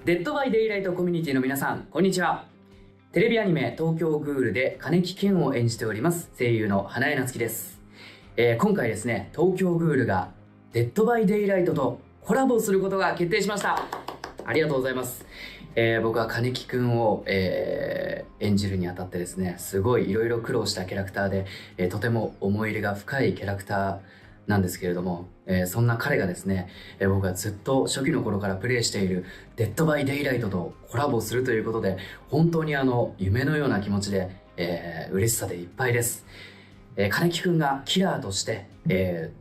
デッドバイデイライトコミュニティの皆さん、こんにちは。テレビアニメ東京グールで金木健を演じております声優の花江夏樹です。今回ですね、東京グールがデッドバイデイライトとコラボすることが決定しました。ありがとうございます。僕は金木くんを、演じるにあたってですね、すごいいろいろ苦労したキャラクターで、とても思い入れが深いキャラクターなんですけれども、そんな彼がですね、僕がずっと初期の頃からプレイしているデッドバイデイライトとコラボするということで、本当に夢のような気持ちで、嬉しさでいっぱいです。金木くんがキラーとして、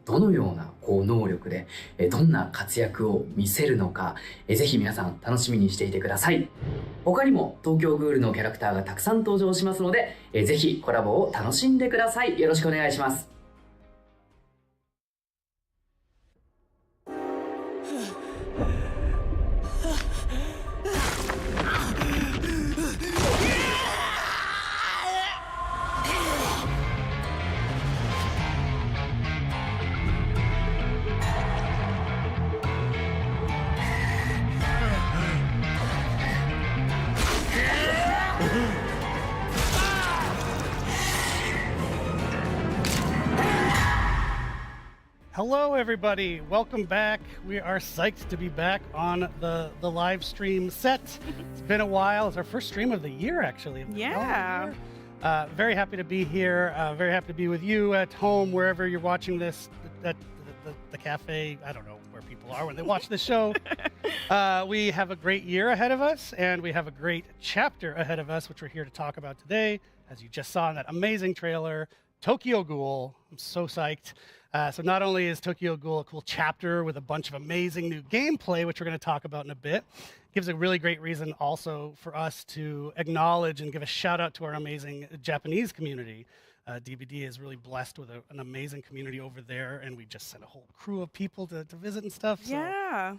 どのような能力で、どんな活躍を見せるのか、ぜひ皆さん楽しみにしていてください。他にも東京グールのキャラクターがたくさん登場しますので、ぜひコラボを楽しんでください。よろしくお願いします。Hello everybody, welcome back. We are psyched to be back on the live stream set. It's been a while. It's our first stream of the year actually. Yeah. Very happy to be here. Very happy to be with you at home, wherever you're watching this, at the cafe. I don't know where people are when they watch the show. We have a great year ahead of us, and we have a great chapter ahead of us, which we're here to talk about today. As you just saw in that amazing trailer, Tokyo Ghoul. I'm so psyched. So not only is Tokyo Ghoul a cool chapter with a bunch of amazing new gameplay, which we're going to talk about in a bit, gives a really great reason also for us to acknowledge and give a shout out to our amazing Japanese community. DVD is really blessed with an amazing community over there, and we just sent a whole crew of people to visit and stuff. So. Yeah.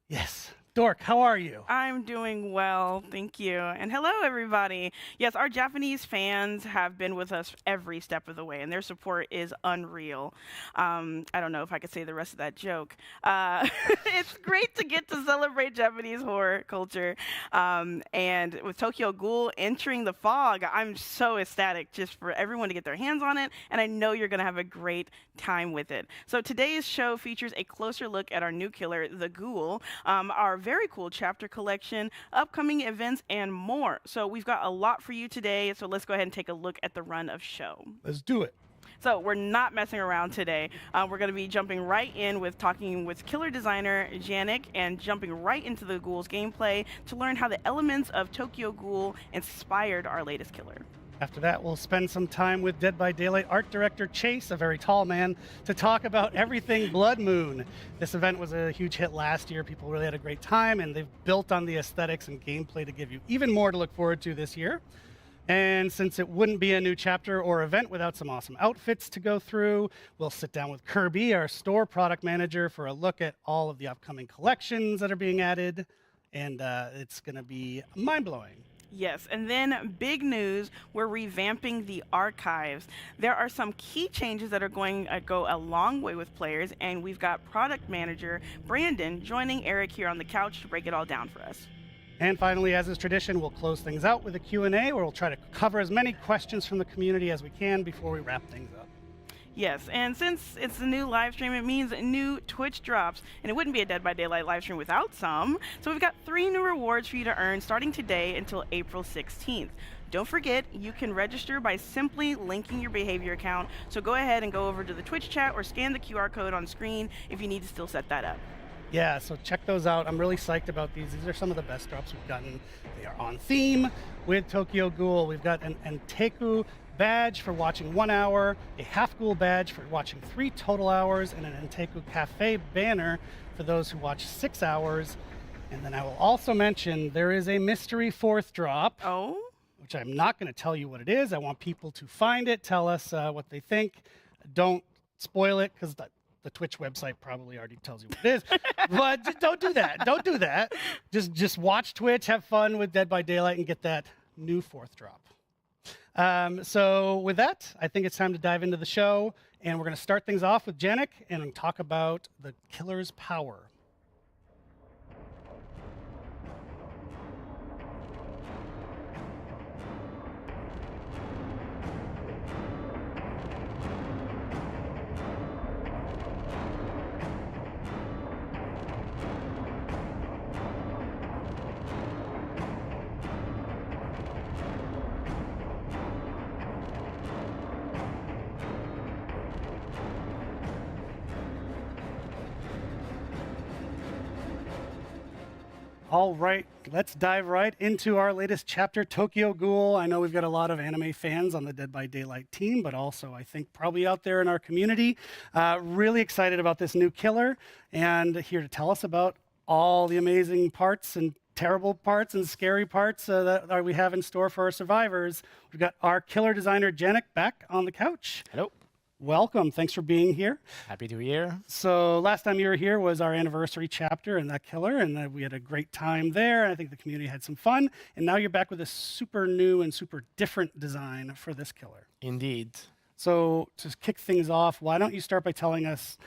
Yes. Dork, how are you? I'm doing well, thank you. And hello, everybody. Yes, our Japanese fans have been with us every step of the way, and their support is unreal. I don't know if I could say the rest of that joke. It's great to get to celebrate Japanese horror culture. And with Tokyo Ghoul entering the fog, I'm so ecstatic just for everyone to get their hands on it, and I know you're going to have a great time with it. So today's show features a closer look at our new killer, the Ghoul, our very cool chapter collection, upcoming events, and more. So we've got a lot for you today, so let's go ahead and take a look at the run of show. Let's do it. So we're not messing around today. We're going to be jumping right in with talking with killer designer Janik and jumping right into the Ghoul's gameplay to learn how the elements of Tokyo Ghoul inspired our latest killer. After that, we'll spend some time with Dead by Daylight art director Chase, a very tall man, to talk about everything Blood Moon. This event was a huge hit last year. People really had a great time, and they've built on the aesthetics and gameplay to give you even more to look forward to this year. And since it wouldn't be a new chapter or event without some awesome outfits to go through, we'll sit down with Kirby, our store product manager, for a look at all of the upcoming collections that are being added. And it's going to be mind-blowing. Yes, and then big news, we're revamping the archives. There are some key changes that are going to go a long way with players, and we've got product manager Brandon joining Eric here on the couch to break it all down for us. And finally, as is tradition, we'll close things out with a Q&A, where we'll try to cover as many questions from the community as we can before we wrap things up. Yes, and since it's a new live stream, it means new Twitch drops, and it wouldn't be a Dead by Daylight live stream without some. So we've got 3 new rewards for you to earn starting today until April 16th. Don't forget, you can register by simply linking your behavior account. So go ahead and go over to the Twitch chat or scan the QR code on screen if you need to still set that up. Yeah, so check those out. I'm really psyched about these. These are some of the best drops we've gotten. They are on theme with Tokyo Ghoul. We've got an Anteku badge for watching 1 hour, a half ghoul badge for watching 3 total hours, and an Anteku Cafe banner for those who watch 6 hours. And then I will also mention there is a mystery 4th drop. Oh? Which I'm not going to tell you what it is. I want people to find it, tell us what they think. Don't spoil it, because the Twitch website probably already tells you what it is. But don't do that. Don't do that. Just watch Twitch, have fun with Dead by Daylight, and get that new 4th drop. So with that, I think it's time to dive into the show, and we're going to start things off with Janik and talk about the killer's power. All right, let's dive right into our latest chapter, Tokyo Ghoul. I know we've got a lot of anime fans on the Dead by Daylight team, but also I think probably out there in our community. Really excited about this new killer, and here to tell us about all the amazing parts and terrible parts and scary parts that we have in store for our survivors. We've got our killer designer, Janik, back on the couch. Hello. Welcome. Thanks for being here. Happy to be here. So last time you were here was our anniversary chapter in that killer, and we had a great time there. I think the community had some fun. And now you're back with a super new and super different design for this killer. Indeed. So to kick things off, why don't you start by telling us,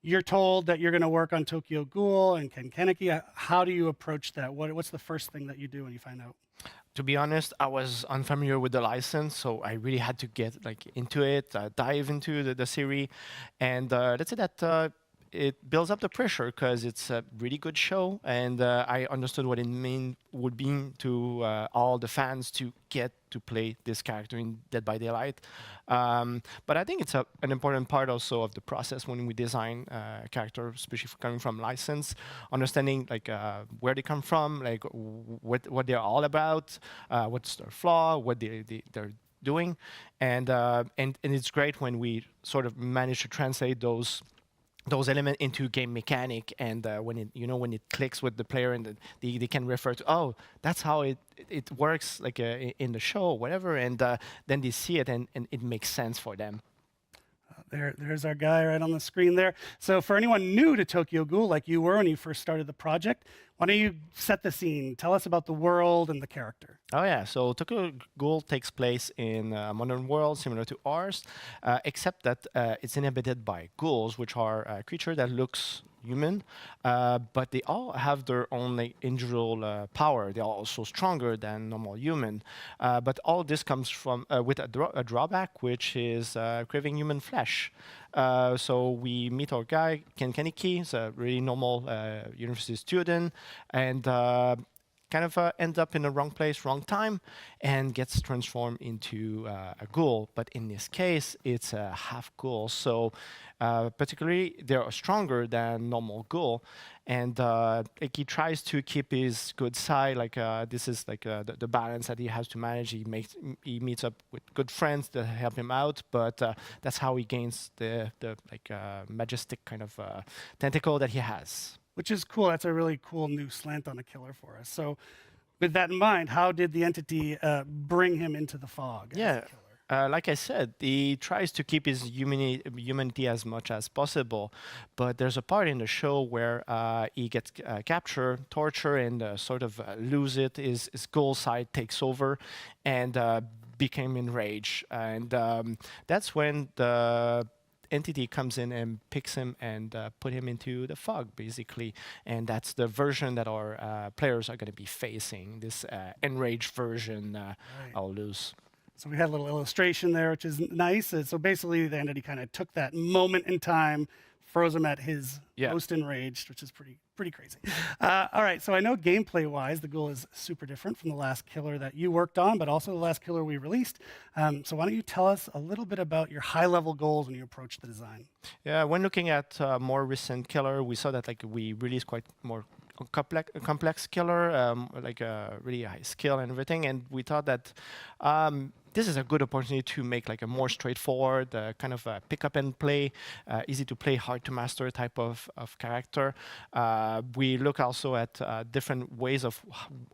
you're told that you're going to work on Tokyo Ghoul and Kenkeneki. How do you approach that? What's the first thing that you do when you find out? To be honest, I was unfamiliar with the license, so I really had to get into it, dive into the series, and let's say that it builds up the pressure because it's a really good show, and I understood what it would mean to all the fans to get to play this character in Dead by Daylight. But I think it's an important part also of the process when we design a character, especially coming from license, understanding where they come from, what they're all about, what's their flaw, what they're doing, and it's great when we sort of manage to translate those elements into game mechanic, and when it clicks with the player, and they can refer to, oh, that's how it works, in the show or whatever, and then they see it and it makes sense for them. There's our guy right on the screen there. So for anyone new to Tokyo Ghoul, like you were when you first started the project, why don't you set the scene? Tell us about the world and the character. Oh yeah, so Tokyo Ghoul takes place in a modern world similar to ours, except that it's inhabited by ghouls, which are a creature that looks human, but they all have their own individual power. They are also stronger than normal human, but all this comes from with a drawback, which is craving human flesh. So we meet our guy Kenkeneki. He's a really normal university student, and kind of ends up in the wrong place, wrong time, and gets transformed into a ghoul. But in this case, it's a half ghoul. So particularly, they are stronger than normal ghoul. And he tries to keep his good side. This is the balance that he has to manage. He meets up with good friends that help him out, but that's how he gains the majestic kind of tentacle that he has. Which is cool. That's a really cool new slant on a killer for us. So with that in mind, how did the entity bring him into the fog? Yeah. Like I said, he tries to keep his humanity as much as possible, but there's a part in the show where he gets captured, tortured, and sort of lose it. His ghoul side takes over and became enraged. And that's when the entity comes in and picks him and put him into the fog, basically. And that's the version that our players are going to be facing, this enraged version. Right. I'll lose. So we had a little illustration there, which is nice. So basically, the entity kind of took that moment in time, froze him at his most enraged, which is pretty crazy. All right, so I know gameplay-wise, the ghoul is super different from the last killer that you worked on, but also the last killer we released. So why don't you tell us a little bit about your high-level goals when you approach the design? Yeah, when looking at more recent killer, we saw that we released quite more complex killer, really high skill and everything, and we thought that this is a good opportunity to make a more straightforward, kind of pick up and play, easy to play, hard to master type of character. We look also at different ways of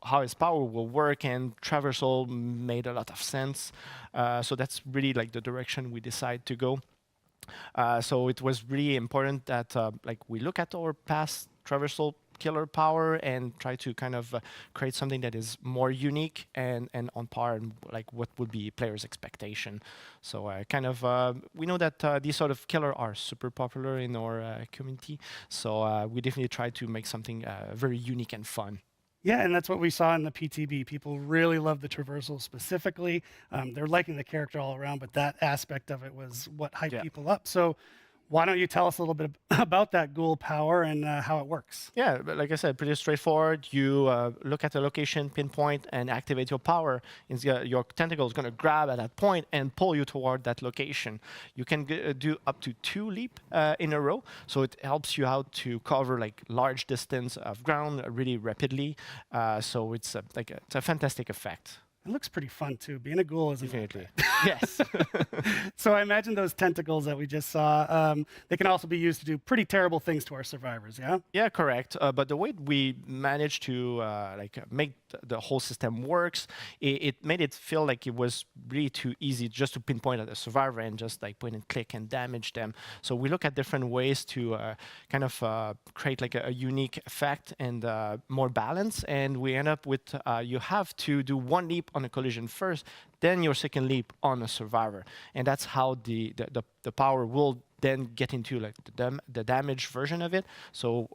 how his power will work, and traversal made a lot of sense. So that's really the direction we decide to go. So it was really important that we look at our past traversal killer power and try to kind of create something that is more unique and on par, and what would be players' expectation. So we know that these sort of killer are super popular in our community. So we definitely try to make something very unique and fun. Yeah, and that's what we saw in the PTB. People really love the traversal specifically. They're liking the character all around, but that aspect of it was what hyped people up. So Why don't you tell us a little bit about that ghoul power and how it works? Yeah, but like I said, pretty straightforward. You look at the location, pinpoint, and activate your power. Your tentacle is going to grab at that point and pull you toward that location. You can do up to 2 leap in a row, so it helps you out to cover like large distance of ground really rapidly. So it's it's a fantastic effect. It looks pretty fun too. Being a ghoul is Definitely. Yes. So I imagine those tentacles that we just saw, they can also be used to do pretty terrible things to our survivors, yeah? Yeah, correct. But the way we managed to make the whole system works, it made it feel like it was really too easy just to pinpoint at a survivor and just like point and click and damage them. So we look at different ways to kind of create like a unique effect and more balance. And we end up with you have to do 1 leap on a collision first, then your second leap on a survivor, and that's how the power will then get into like the damage version of it. So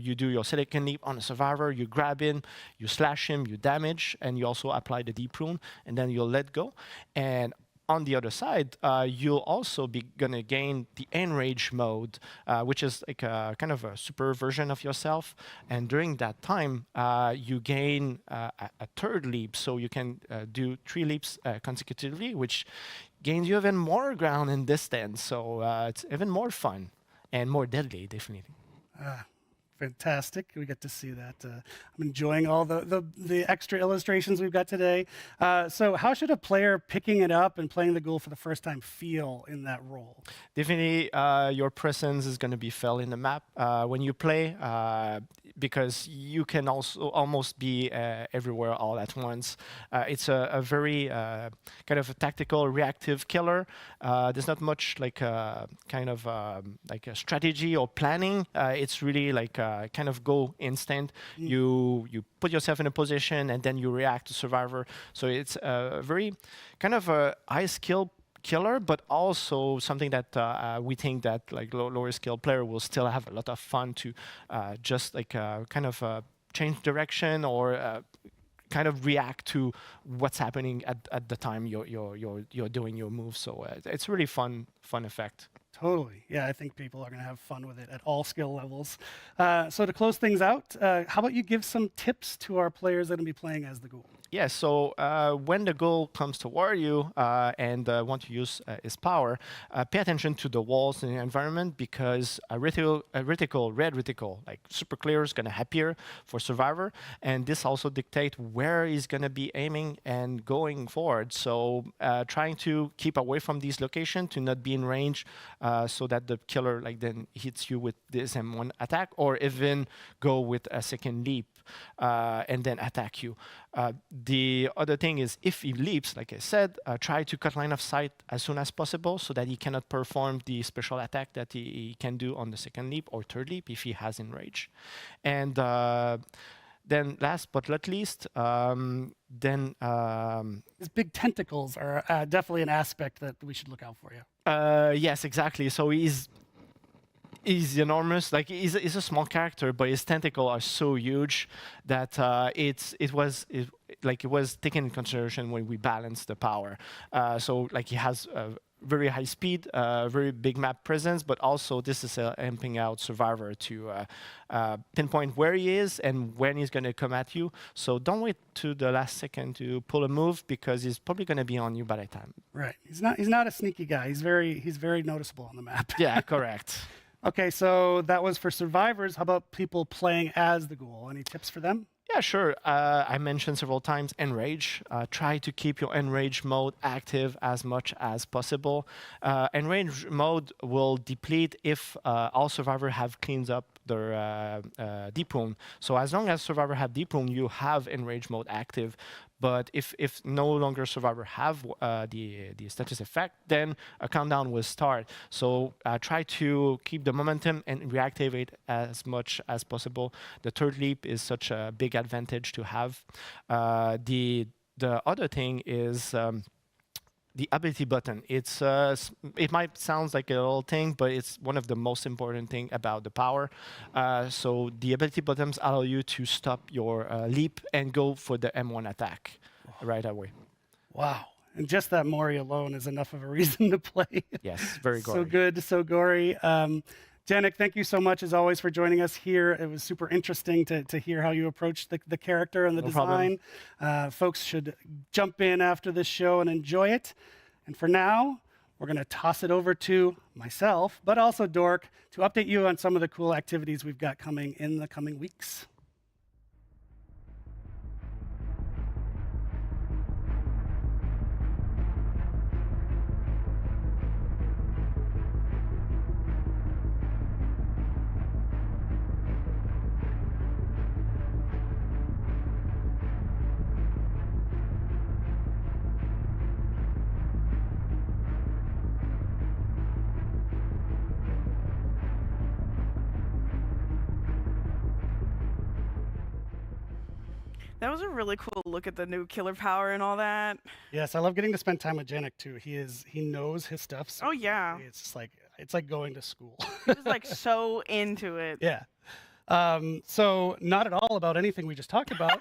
you do your second leap on a survivor, you grab him, you slash him, you damage, and you also apply the deep rune, and then you'll let go. And on the other side, you'll also be gonna gain the enrage mode, which is like a kind of a super version of yourself. And during that time, you gain a 3rd leap, so you can do 3 leaps consecutively, which gains you even more ground and distance. So it's even more fun and more deadly, definitely. Fantastic. We get to see that. I'm enjoying all the extra illustrations we've got today. So how should a player picking it up and playing the ghoul for the first time feel in that role? Definitely, your presence is going to be felt in the map when you play, because you can also almost be everywhere all at once. It's a very kind of a tactical, reactive killer. There's not much like kind of like a strategy or planning. It's really like kind of go instant. You put yourself in a position and then you react to survivor. So it's a very kind of a high skill killer, but also something that we think that like lower skill player will still have a lot of fun to just like kind of change direction or kind of react to what's happening at the time you're doing your move. So it's really fun effect. Totally. Yeah, I think people are going to have fun with it at all skill levels. So to close things out, how about you give some tips to our players that are going to be playing as the ghoul? Yeah, so when the ghoul comes toward you and want to use his power, pay attention to the walls in the environment, because a red reticle, like super clear, is going to appear for survivor, and this also dictates where he's going to be aiming and going forward. So trying to keep away from these locations, to not be in range, so that the killer like then hits you with this M1 attack, or even go with a second leap and then attack you. The other thing is, if he leaps, like I said, try to cut line of sight as soon as possible, so that he cannot perform the special attack that he can do on the second leap or third leap if he has enrage. And then last but not least, His big tentacles are definitely an aspect that we should look out for. Yes, exactly. So he's enormous. Like he's a small character, but his tentacles are so huge that it was taken in consideration when we balanced the power. So like he has very high speed, very big map presence, but also this is helping out survivor to pinpoint where he is and when he's going to come at you. So don't wait to the last second to pull a move, because he's probably going to be on you by that time. Right. He's not a sneaky guy. He's very noticeable on the map. Yeah, correct. Okay, so that was for survivors. How about people playing as the ghoul? Any tips for them? Yeah, sure. I mentioned several times enrage. Try to keep your enrage mode active as much as possible. Enrage mode will deplete if all survivors have cleaned up their deep rune. So as long as survivor have deep rune, you have enrage mode active. But if no longer survivor have the status effect, then a countdown will start. So try to keep the momentum and reactivate as much as possible. The third leap is such a big advantage to have. The other thing is the ability button. It might sound like a little thing, but it's one of the most important thing about the power. So the ability buttons allow you to stop your leap and go for the M1 attack right away. Wow. And just that Mori alone is enough of a reason to play. Yes, very gory. So good, so gory. Janik, thank you so much, as always, for joining us here. It was super interesting to hear how you approached the character and the design. Folks should jump in after this show and enjoy it. And for now, we're going to toss it over to myself, but also Dork, to update you on some of the cool activities we've got coming in the coming weeks. That was a really cool look at the new killer power and all that. Yes, I love getting to spend time with Janik too. He knows his stuff. So Oh, yeah. it's like going to school. He was like so into it. Yeah. So not at all about anything we just talked about.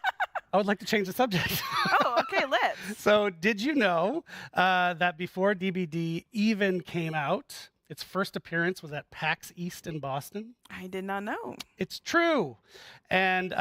I would like to change the subject. Oh, okay, let's. So did you know that before DBD even came out, its first appearance was at PAX East in Boston? I did not know. It's true. And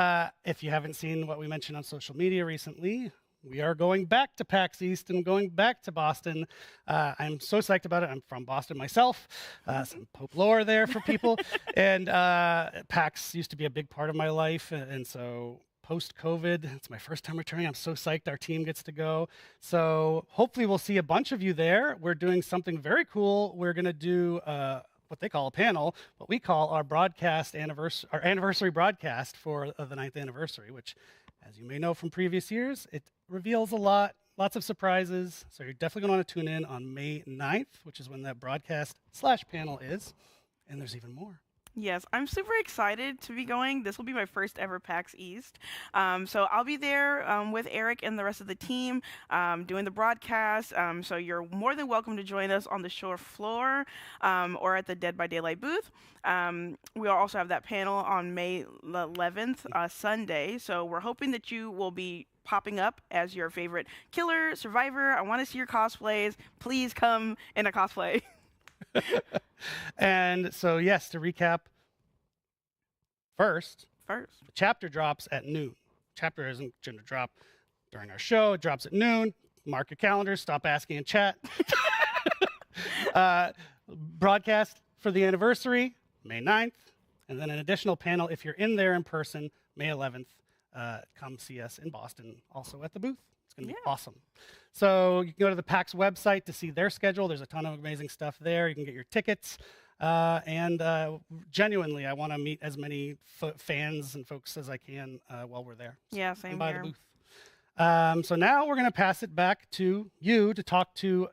if you haven't seen what we mentioned on social media recently, we are going back to PAX East and going back to Boston. I'm so psyched about it. I'm from Boston myself. Some Pope lore there for people. And PAX used to be a big part of my life. And so post-COVID, it's my first time returning. I'm so psyched our team gets to go. So hopefully we'll see a bunch of you there. We're doing something very cool. We're going to do what they call a panel, what we call our anniversary broadcast for the 9th anniversary, which, as you may know from previous years, it reveals a lot, lots of surprises. So you're definitely going to want to tune in on May 9th, which is when that broadcast/panel is. And there's even more. Yes, I'm super excited to be going. This will be my first ever PAX East. So I'll be there with Eric and the rest of the team doing the broadcast. So you're more than welcome to join us on the show floor or at the Dead by Daylight booth. We'll also have that panel on May 11th, Sunday. So we're hoping that you will be popping up as your favorite killer, survivor. I want to see your cosplays. Please come in a cosplay. And so, yes, to recap, first, The chapter drops at noon. Chapter isn't going to drop during our show. It drops at noon. Mark your calendars. Stop asking in chat. Broadcast for the anniversary, May 9th. And then an additional panel if you're in there in person, May 11th. Come see us in Boston, also at the booth. It's going to be awesome. So you can go to the PAX website to see their schedule. There's a ton of amazing stuff there. You can get your tickets. And genuinely, I want to meet as many fans and folks as I can while we're there. So Yeah, same by here. the booth. So now we're going to pass it back to you to talk to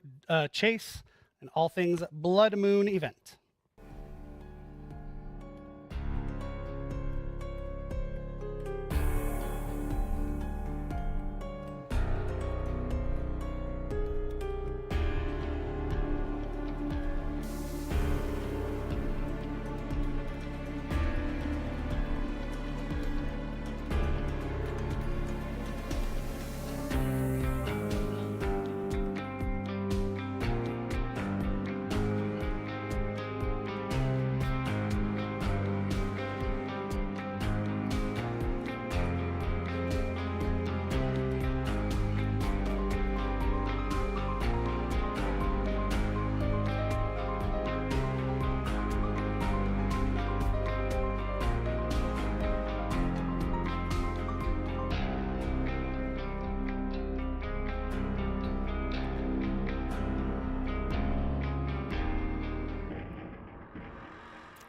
Chase and all things Blood Moon event.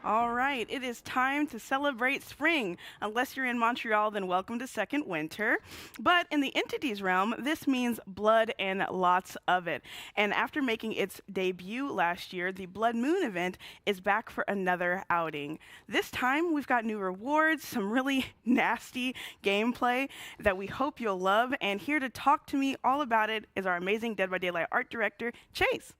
All right, it is time to celebrate spring. Unless you're in Montreal, then welcome to second winter. But in the entities realm, this means blood and lots of it. And after making its debut last year, the Blood Moon event is back for another outing. This time, we've got new rewards, some really nasty gameplay that we hope you'll love. And here to talk to me all about it is our amazing Dead by Daylight art director, Chase.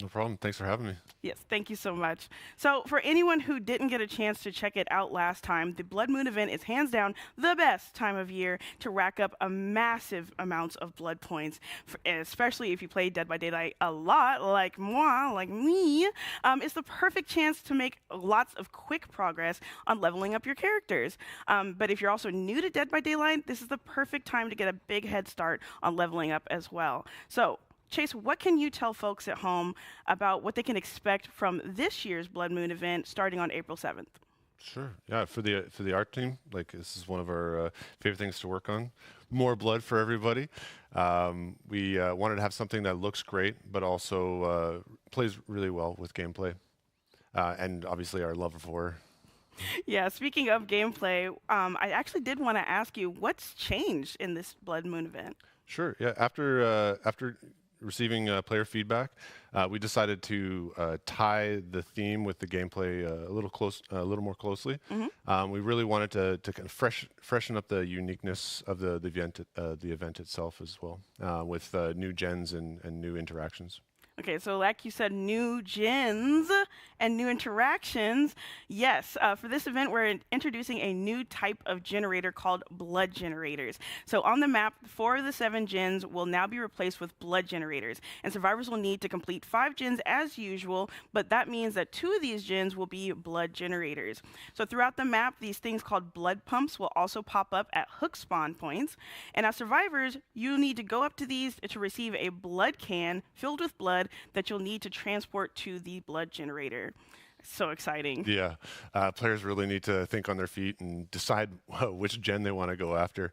No problem. Thanks for having me. Yes, thank you so much. So, for anyone who didn't get a chance to check it out last time, the Blood Moon event is hands down the best time of year to rack up a massive amounts of blood points, especially if you play Dead by Daylight a lot, like moi, like me. It's the perfect chance to make lots of quick progress on leveling up your characters. But if you're also new to Dead by Daylight, this is the perfect time to get a big head start on leveling up as well. So, Chase, what can you tell folks at home about what they can expect from this year's Blood Moon event starting on April 7th? Sure. Yeah, for the art team, like this is one of our favorite things to work on. More blood for everybody. We wanted to have something that looks great, but also plays really well with gameplay, and obviously our love of horror. Yeah, speaking of gameplay, I actually did want to ask you what's changed in this Blood Moon event? Sure. Yeah. After receiving player feedback, we decided to tie the theme with the gameplay a little more closely. We really wanted to kind of freshen up the uniqueness of the event itself as well, with new gens and new interactions. Okay, so like you said, new gens and new interactions. Yes, for this event, we're introducing a new type of generator called blood generators. So on the map, 4 of the 7 gens will now be replaced with blood generators. And survivors will need to complete 5 gens as usual, but that means that 2 of these gens will be blood generators. So throughout the map, these things called blood pumps will also pop up at hook spawn points. And as survivors, you need to go up to these to receive a blood can filled with blood that you'll need to transport to the blood generator. So exciting. Yeah, players really need to think on their feet and decide which gen they want to go after.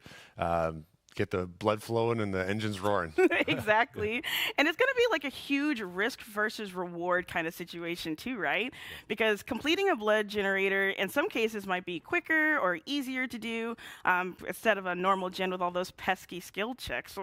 Get the blood flowing and the engines roaring. Exactly. And it's going to be like a huge risk versus reward kind of situation too, right? Because completing a blood generator in some cases might be quicker or easier to do instead of a normal gen with all those pesky skill checks.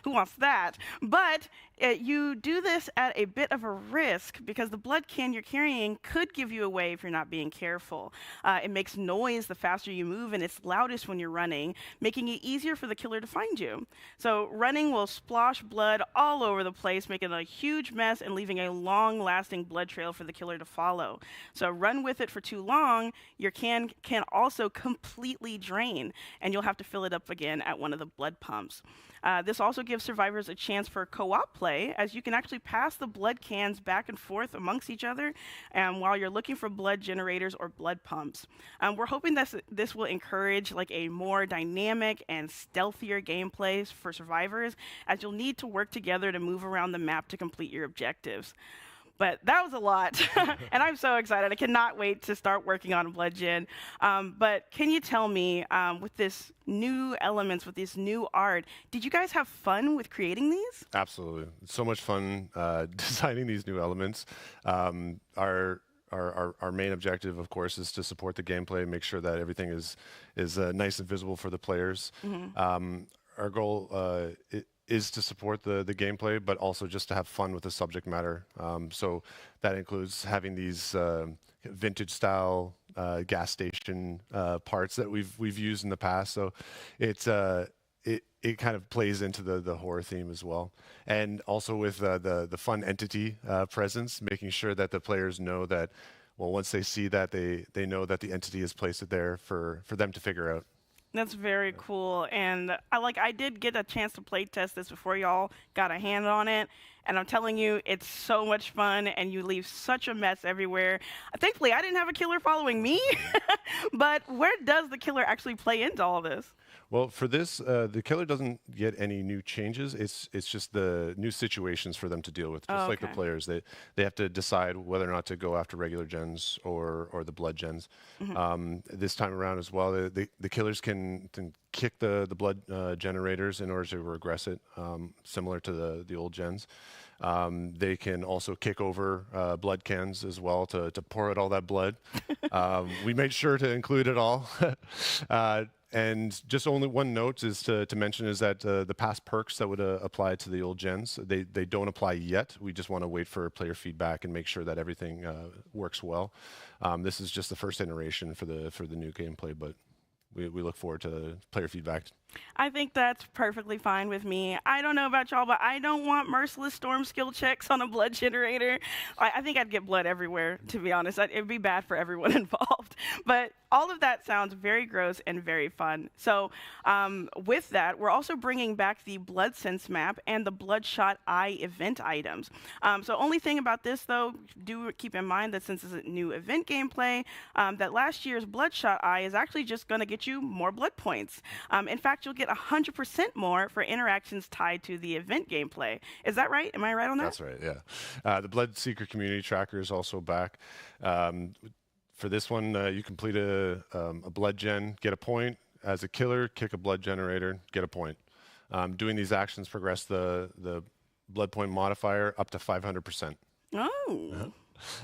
Who wants that? But you do this at a bit of a risk because the blood can you're carrying could give you away if you're not being careful. It makes noise the faster you move, and it's loudest when you're running, making it easier for the killer to find you. So running will splosh blood all over the place, making a huge mess and leaving a long-lasting blood trail for the killer to follow. So run with it for too long, your can also completely drain, and you'll have to fill it up again at one of the blood pumps. This also gives survivors a chance for co-op play, as you can actually pass the blood cans back and forth amongst each other while you're looking for blood generators or blood pumps. We're hoping that this will encourage like a more dynamic and stealthier gameplay for survivors, as you'll need to work together to move around the map to complete your objectives. But that was a lot, and I'm so excited. I cannot wait to start working on Blood Gen. But can you tell me, with this new elements, with this new art, did you guys have fun with creating these? Absolutely. It's so much fun designing these new elements. Our main objective, of course, is to support the gameplay, make sure that everything is nice and visible for the players. Our goal is to support the gameplay, but also just to have fun with the subject matter. So that includes having these vintage style gas station parts that we've used in the past. So it kind of plays into the horror theme as well, and also with the fun entity presence, making sure that the players know that, well, once they see that, they know that the entity is placed there for them to figure out. That's very cool, and I did get a chance to play test this before y'all got a hand on it, and I'm telling you, it's so much fun, and you leave such a mess everywhere. Thankfully, I didn't have a killer following me, but where does the killer actually play into all this? Well, for this, the killer doesn't get any new changes. It's just the new situations for them to deal with. Just like the players, they have to decide whether or not to go after regular gens or the blood gens. This time around as well, the killers can kick the blood generators in order to regress it, similar to the old gens. They can also kick over blood cans as well to pour out all that blood. We made sure to include it all. And just only one note is to mention is that the past perks that would apply to the old gens, they don't apply yet. We just want to wait for player feedback and make sure that everything works well. This is just the first iteration for the new gameplay, but we look forward to player feedback I think that's perfectly fine with me. I don't know about y'all, but I don't want merciless storm skill checks on a blood generator. I think I'd get blood everywhere, to be honest. It'd be bad for everyone involved. But all of that sounds very gross and very fun. So with that, we're also bringing back the Blood Sense map and the Bloodshot Eye event items. So only thing about this, though, do keep in mind that since it's a new event gameplay, that last year's Bloodshot Eye is actually just going to get you more blood points. In fact, you'll get 100% more for interactions tied to the event gameplay. Is that right? Am I right on that? That's right, yeah. The Blood Seeker community tracker is also back. For this one, you complete a blood gen, get a point. As a killer, kick a blood generator, get a point. Doing these actions progress the blood point modifier up to 500%. Oh.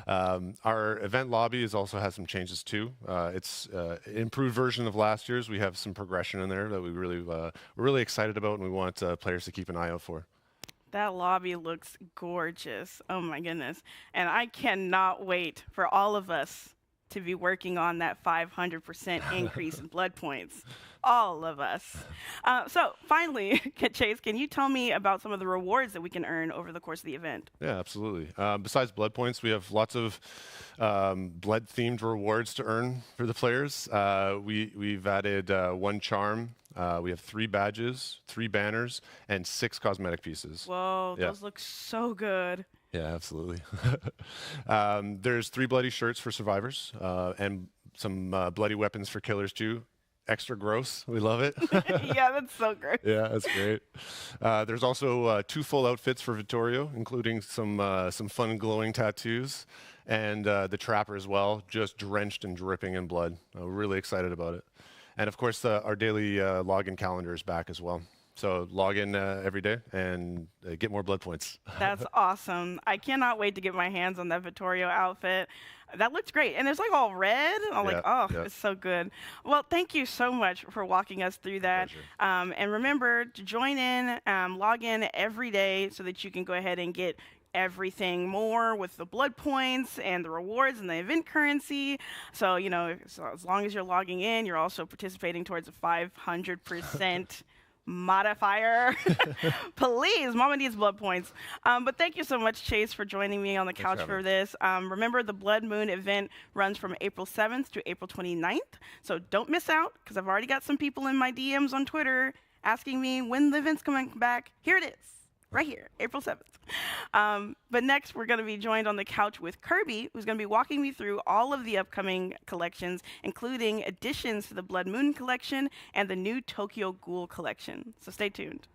Our event lobby also has some changes too. It's an improved version of last year's. We have some progression in there that we're really excited about, and we want players to keep an eye out for. That lobby looks gorgeous. Oh my goodness. And I cannot wait for all of us to be working on that 500% increase in blood points. All of us. So finally, Chase, can you tell me about some of the rewards that we can earn over the course of the event? Yeah, absolutely. Besides blood points, we have lots of blood-themed rewards to earn for the players. We've added 1 charm. We have 3 badges, 3 banners, and 6 cosmetic pieces. Whoa, those look so good. Yeah, absolutely. There's 3 bloody shirts for survivors and some bloody weapons for killers too. Extra gross. We love it. Yeah, that's so great. Yeah, that's great. There's also 2 full outfits for Vittorio, including some fun glowing tattoos, and the Trapper as well, just drenched and dripping in blood. We're really excited about it. And of course, our daily login calendar is back as well. So log in every day and get more blood points. That's awesome. I cannot wait to get my hands on that Vittorio outfit. That looks great. And it's like all red. I'm like, oh, it's so good. Well, thank you so much for walking us through that. And remember to join in, log in every day so that you can go ahead and get everything more with the blood points and the rewards and the event currency. So, you know, so as long as you're logging in, you're also participating towards a 500% modifier. Please, Mama needs blood points. But thank you so much, Chase, for joining me on the couch for this. Remember, the Blood Moon event runs from April 7th to April 29th. So don't miss out, because I've already got some people in my DMs on Twitter asking me when the event's coming back. Here it is. Right here, April 7th. But next, we're going to be joined on the couch with Kirby, who's going to be walking me through all of the upcoming collections, including additions to the Blood Moon collection and the new Tokyo Ghoul collection. So stay tuned.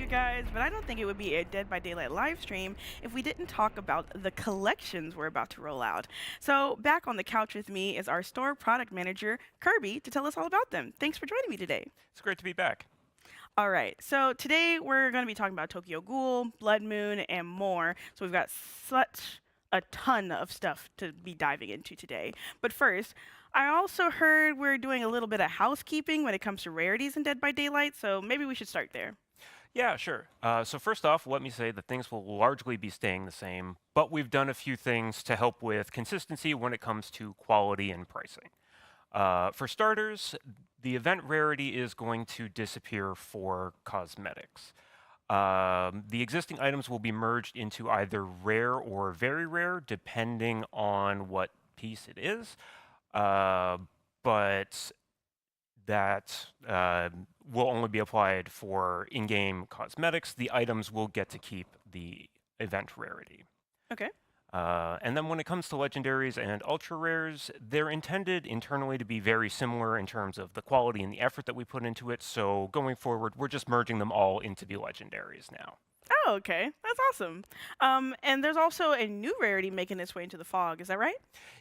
Guys, but I don't think it would be a Dead by Daylight live stream if we didn't talk about the collections we're about to roll out. So back on the couch with me is our store product manager, Kirby, to tell us all about them. Thanks for joining me today. It's great to be back. All right, so today we're going to be talking about Tokyo Ghoul, Blood Moon, and more. So we've got such a ton of stuff to be diving into today. But first, I also heard we're doing a little bit of housekeeping when it comes to rarities in Dead by Daylight, so maybe we should start there. Yeah, sure. So first off, let me say that things will largely be staying the same, but we've done a few things to help with consistency when it comes to quality and pricing. For starters, the event rarity is going to disappear for cosmetics. The existing items will be merged into either rare or very rare, depending on what piece it is. But that will only be applied for in-game cosmetics. The items will get to keep the event rarity. Okay. And then when it comes to legendaries and ultra rares, they're intended internally to be very similar in terms of the quality and the effort that we put into it. So going forward, we're just merging them all into the legendaries now. Oh, okay. That's awesome. And there's also a new rarity making its way into the fog. Is that right?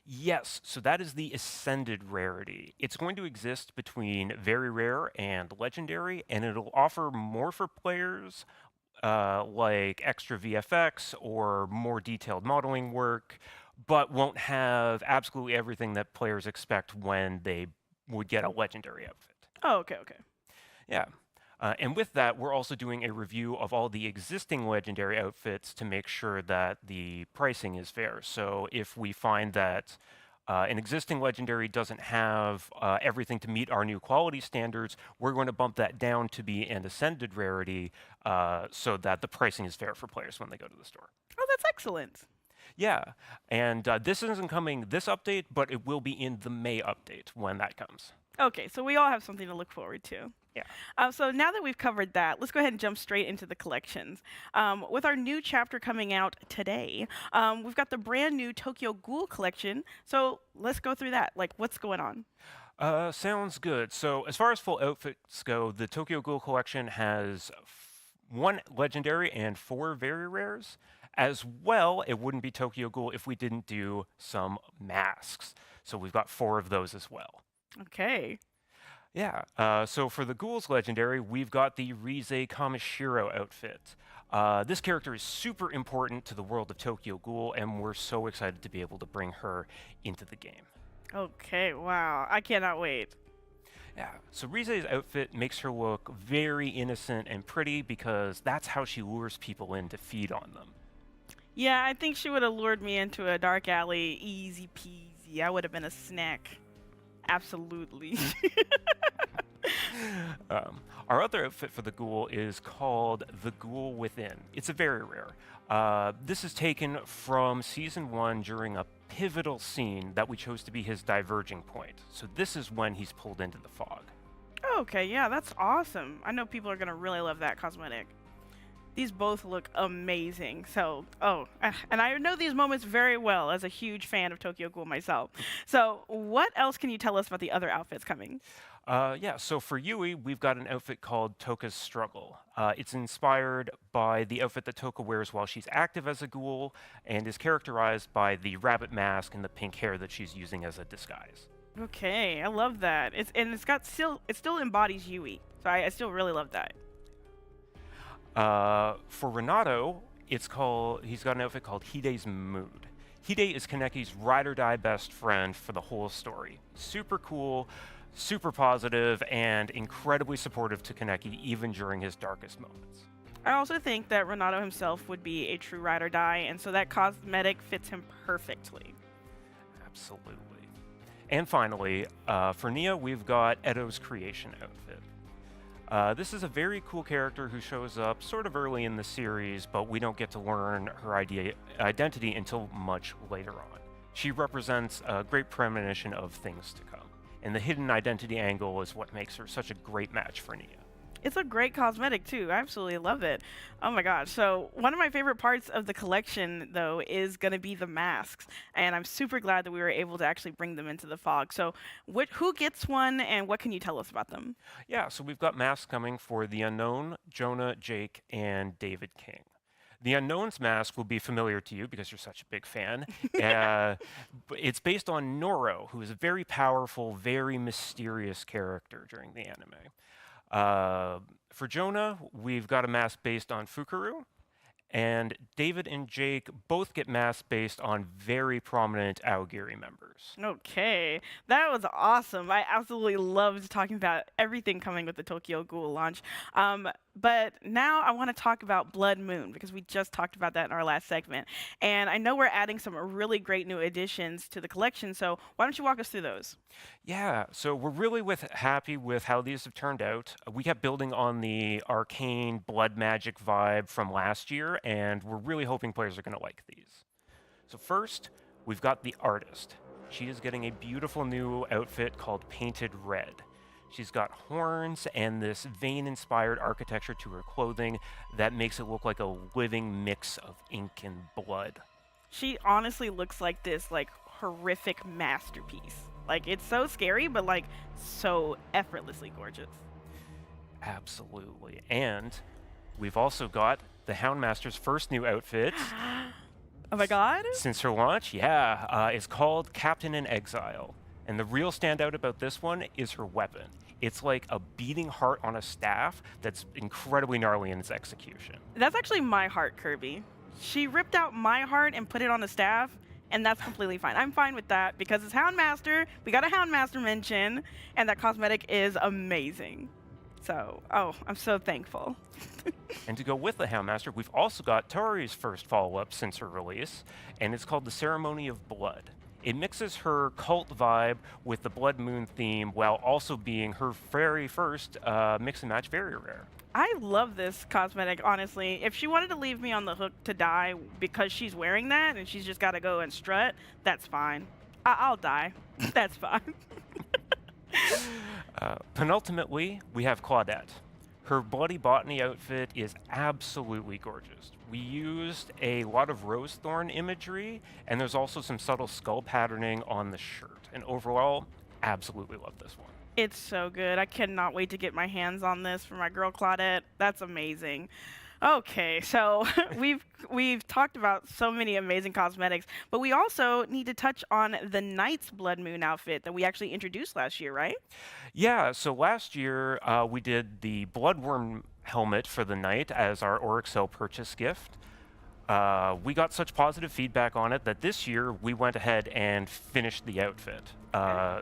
Yes, so that is the Ascended rarity. It's going to exist between very rare and legendary, and it'll offer more for players, like extra VFX or more detailed modeling work, but won't have absolutely everything that players expect when they would get a legendary outfit. Oh, okay, okay. Yeah. And with that, we're also doing a review of all the existing legendary outfits to make sure that the pricing is fair. So if we find that an existing legendary doesn't have everything to meet our new quality standards, we're going to bump that down to be an Ascended rarity so that the pricing is fair for players when they go to the store. Oh, that's excellent. Yeah, and this isn't coming this update, but it will be in the May update when that comes. Okay, so we all have something to look forward to. Yeah. So now that we've covered that, let's go ahead and jump straight into the collections. With our new chapter coming out today, we've got the brand new Tokyo Ghoul collection. So let's go through that. Like, what's going on? Sounds good. So as far as full outfits go, the Tokyo Ghoul collection has 1 legendary and 4 very rares. As well, it wouldn't be Tokyo Ghoul if we didn't do some masks. So we've got 4 of those as well. Okay. Yeah, so for the Ghouls legendary, we've got the Rise Kamishiro outfit. This character is super important to the world of Tokyo Ghoul, and we're so excited to be able to bring her into the game. Okay, wow. I cannot wait. Yeah, so Rise's outfit makes her look very innocent and pretty because that's how she lures people in to feed on them. Yeah, I think she would have lured me into a dark alley easy peasy. I would have been a snack. Absolutely. Our other outfit for the Ghoul is called the Ghoul Within. It's a very rare. This is taken from Season 1 during a pivotal scene that we chose to be his diverging point. So this is when he's pulled into the fog. Okay, yeah, that's awesome. I know people are going to really love that cosmetic. These both look amazing. So, and I know these moments very well as a huge fan of Tokyo Ghoul myself. So, what else can you tell us about the other outfits coming? Yeah, so for Yui, we've got an outfit called Toka's Struggle. It's inspired by the outfit that Toka wears while she's active as a ghoul and is characterized by the rabbit mask and the pink hair that she's using as a disguise. Okay, I love that. It still embodies Yui. So I still really love that. For Renato, he's got an outfit called Hide's Mood. Hide is Kaneki's ride-or-die best friend for the whole story. Super cool, super positive, and incredibly supportive to Kaneki even during his darkest moments. I also think that Renato himself would be a true ride-or-die, and so that cosmetic fits him perfectly. Absolutely. And finally, for Nia, we've got Edo's Creation outfit. This is a very cool character who shows up sort of early in the series, but we don't get to learn her identity until much later on. She represents a great premonition of things to come, and the hidden identity angle is what makes her such a great match for Nia. It's a great cosmetic, too. I absolutely love it. Oh, my gosh. So one of my favorite parts of the collection, though, is going to be the masks. And I'm super glad that we were able to actually bring them into the fog. So who gets one, and what can you tell us about them? Yeah, so we've got masks coming for the Unknown, Jonah, Jake, and David King. The Unknown's mask will be familiar to you because you're such a big fan. It's based on Noro, who is a very powerful, very mysterious character during the anime. For Jonah, we've got a mask based on Fukuru, and David and Jake both get masks based on very prominent Aogiri members. Okay, that was awesome. I absolutely loved talking about everything coming with the Tokyo Ghoul launch. But now I want to talk about Blood Moon, because we just talked about that in our last segment. And I know we're adding some really great new additions to the collection, so why don't you walk us through those? Yeah, so we're really happy with how these have turned out. We kept building on the arcane blood magic vibe from last year, and we're really hoping players are going to like these. So first, we've got the Artist. She is getting a beautiful new outfit called Painted Red. She's got horns and this vein-inspired architecture to her clothing that makes it look like a living mix of ink and blood. She honestly looks like this horrific masterpiece. It's so scary, but so effortlessly gorgeous. Absolutely. And we've also got the Houndmaster's first new outfit. Oh my god. Since her launch, yeah. It's called Captain in Exile. And the real standout about this one is her weapon. It's like a beating heart on a staff that's incredibly gnarly in its execution. That's actually my heart, Kirby. She ripped out my heart and put it on a staff, and that's completely fine. I'm fine with that because it's Houndmaster. We got a Houndmaster mention, and that cosmetic is amazing. So, oh, I'm so thankful. And to go with the Houndmaster, we've also got Tori's first follow-up since her release, and it's called the Ceremony of Blood. It mixes her cult vibe with the Blood Moon theme while also being her very first mix and match very rare. I love this cosmetic, honestly. If she wanted to leave me on the hook to die because she's wearing that and she's just got to go and strut, that's fine. I'll die. That's fine. Penultimately, we have Claudette. Her Bloody Botany outfit is absolutely gorgeous. We used a lot of rose thorn imagery, and there's also some subtle skull patterning on the shirt. And overall, absolutely love this one. It's so good. I cannot wait to get my hands on this for my girl Claudette. That's amazing. Okay, so we've talked about so many amazing cosmetics, but we also need to touch on the Knight's Blood Moon outfit that we actually introduced last year, right? Yeah, so last year we did the Bloodworm helmet for the Knight as our Oryxel purchase gift. We got such positive feedback on it that this year we went ahead and finished the outfit.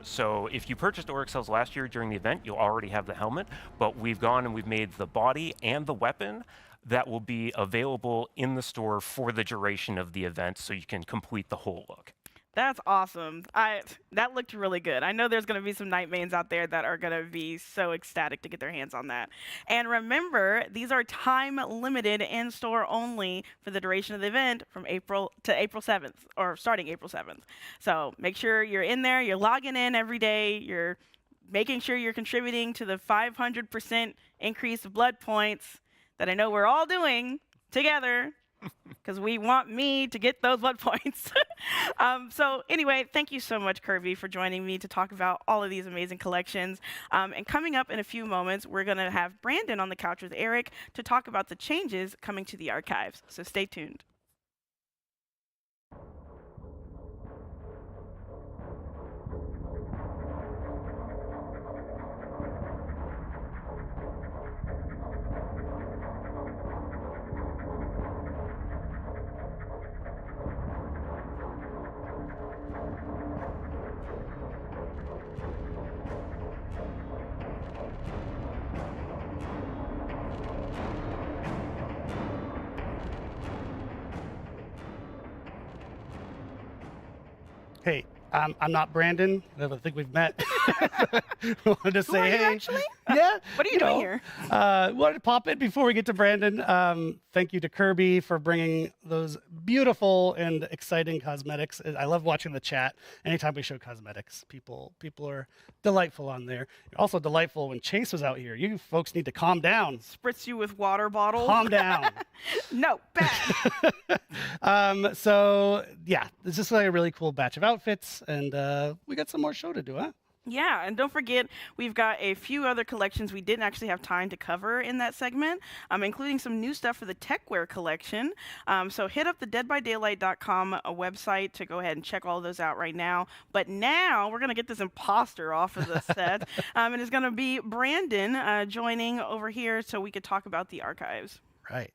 So if you purchased Oryxels last year during the event, you'll already have the helmet, but we've gone and we've made the body and the weapon that will be available in the store for the duration of the event so you can complete the whole look. That's awesome. That looked really good. I know there's going to be some Night Mains out there that are going to be so ecstatic to get their hands on that. And remember, these are time limited and store only for the duration of the event from April to April 7th, or starting April 7th. So make sure you're in there, you're logging in every day, you're making sure you're contributing to the 500% increase of blood points that I know we're all doing together, because we want me to get those blood points. So anyway, thank you so much, Kirby, for joining me to talk about all of these amazing collections. And coming up in a few moments, we're going to have Brandon on the couch with Eric to talk about the changes coming to the archives. So stay tuned. Hey, I'm not Brandon. I don't think we've met. Wanted to say, Who are you hey, actually? yeah. What are you doing here? Wanted to pop in before we get to Brandon. Thank you to Kirby for bringing those beautiful and exciting cosmetics. I love watching the chat. Anytime we show cosmetics, people are delightful on there. Also delightful when Chase was out here. You folks need to calm down. Spritz you with water bottles. Calm down. No, bad. So yeah, this is like a really cool batch of outfits, and we got some more show to do, huh? Yeah, and don't forget, we've got a few other collections we didn't actually have time to cover in that segment, including some new stuff for the Techwear collection. So hit up the deadbydaylight.com website to go ahead and check all those out right now. But now we're going to get this imposter off of the set, and it's going to be Brandon joining over here so we could talk about the archives. Right.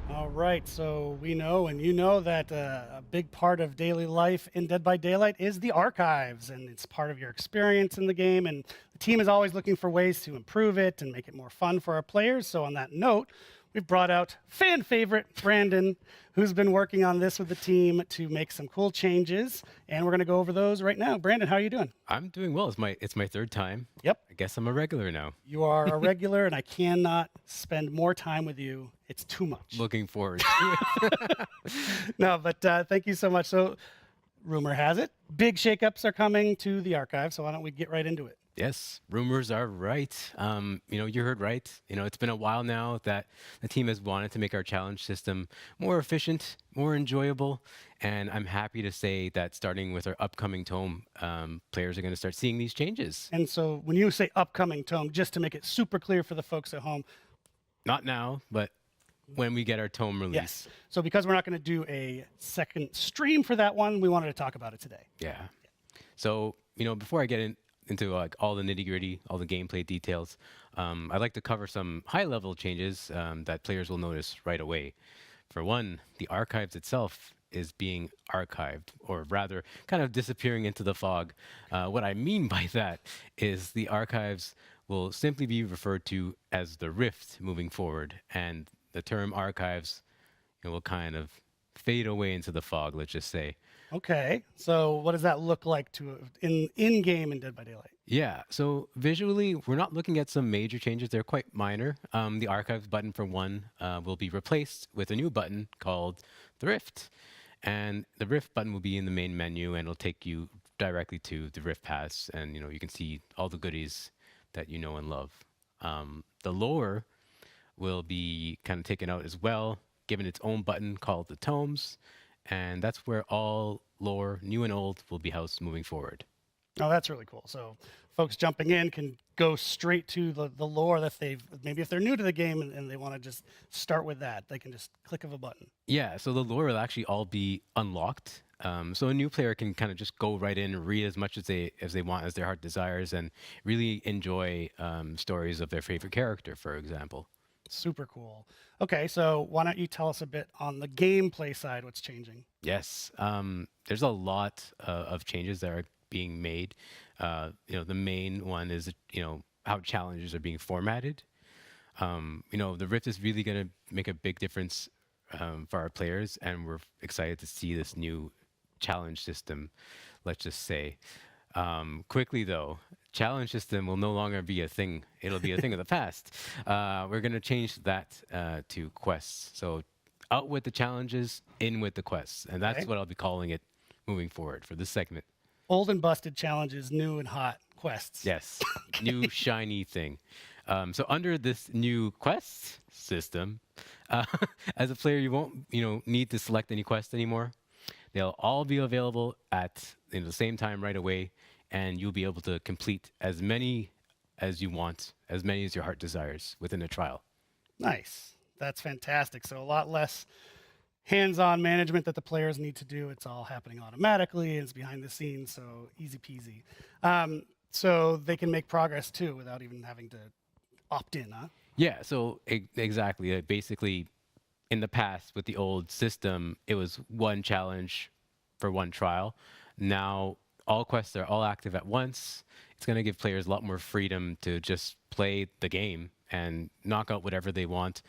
All right, so we know and you know that a big part of daily life in Dead by Daylight is the archives, and it's part of your experience in the game, and the team is always looking for ways to improve it and make it more fun for our players. So on that note, we've brought out fan favorite Brandon, who's been working on this with the team to make some cool changes, and we're going to go over those right now. Brandon, how are you doing? I'm doing well. It's my third time. Yep. I guess I'm a regular now. You are a regular, and I cannot spend more time with you. It's too much. Looking forward to it. No, but thank you so much. So, rumor has it, big shakeups are coming to the archive, so why don't we get right into it? Yes, rumors are right. You heard right. It's been a while now that the team has wanted to make our challenge system more efficient, more enjoyable, and I'm happy to say that starting with our upcoming tome, players are going to start seeing these changes. And so when you say upcoming tome, just to make it super clear for the folks at home. Not now, but when we get our tome released. Yes. So because we're not going to do a second stream for that one, we wanted to talk about it today. Yeah. So, before I get into like all the nitty-gritty, all the gameplay details, I'd like to cover some high-level changes that players will notice right away. For one, the archives itself is being archived, or rather kind of disappearing into the fog. What I mean by that is the archives will simply be referred to as the Rift moving forward, and the term archives will kind of fade away into the fog, let's just say. Okay, so what does that look like in game in Dead by Daylight? Yeah, so visually, we're not looking at some major changes. They're quite minor. The archives button, for one, will be replaced with a new button called the Rift. And the Rift button will be in the main menu, and it'll take you directly to the Rift Pass. And, you can see all the goodies that you know and love. The lore will be kind of taken out as well, given its own button called the Tomes. And that's where all lore, new and old, will be housed moving forward. Oh, that's really cool. So folks jumping in can go straight to the lore that maybe if they're new to the game and they want to just start with that, they can just click of a button. Yeah, so the lore will actually all be unlocked. So a new player can kind of just go right in and read as much as they want, as their heart desires, and really enjoy stories of their favorite character, for example. Super cool. Okay, so why don't you tell us a bit on the gameplay side, what's changing? Yes, there's a lot of changes that are being made. The main one is, how challenges are being formatted. The Rift is really going to make a big difference for our players, and we're excited to see this new challenge system, let's just say. Quickly, though, challenge system will no longer be a thing. It'll be a thing of the past. We're going to change that to quests. So out with the challenges, in with the quests. And that's what I'll be calling it moving forward for this segment. Old and busted challenges, new and hot quests. Yes, new shiny thing. So under this new quest system, as a player, you won't need to select any quests anymore. They'll all be available at the same time right away, and you'll be able to complete as many as you want, as many as your heart desires within a trial. Nice. That's fantastic. So a lot less hands-on management that the players need to do. It's all happening automatically. It's behind the scenes, so easy peasy. So they can make progress too without even having to opt in, huh? Yeah, so exactly. Basically, in the past with the old system, it was one challenge for one trial. Now, all quests are all active at once. It's going to give players a lot more freedom to just play the game and knock out whatever they want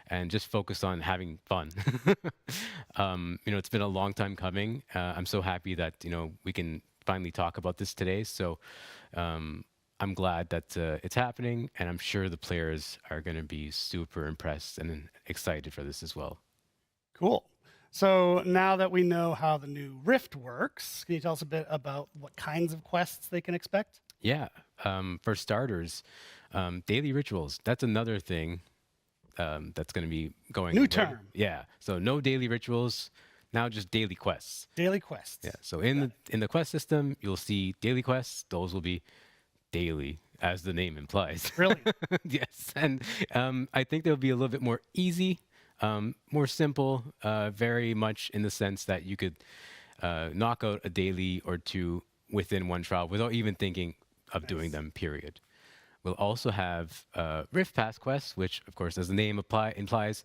and just focus on having fun. It's been a long time coming. I'm so happy that, we can finally talk about this today. So I'm glad that it's happening, and I'm sure the players are going to be super impressed and excited for this as well. Cool. So now that we know how the new Rift works, can you tell us a bit about what kinds of quests they can expect? Yeah. For starters, daily rituals. That's another thing that's going to be going New away. term. Yeah. So no daily rituals, now just daily quests. Daily quests. Yeah. So in the quest system, you'll see daily quests. Those will be daily, as the name implies. Really? Yes. And I think they'll be a little bit more easy, more simple, very much in the sense that you could knock out a daily or two within one trial without even thinking of doing them, period. We'll also have Rift Pass quests, which, of course, as the name implies,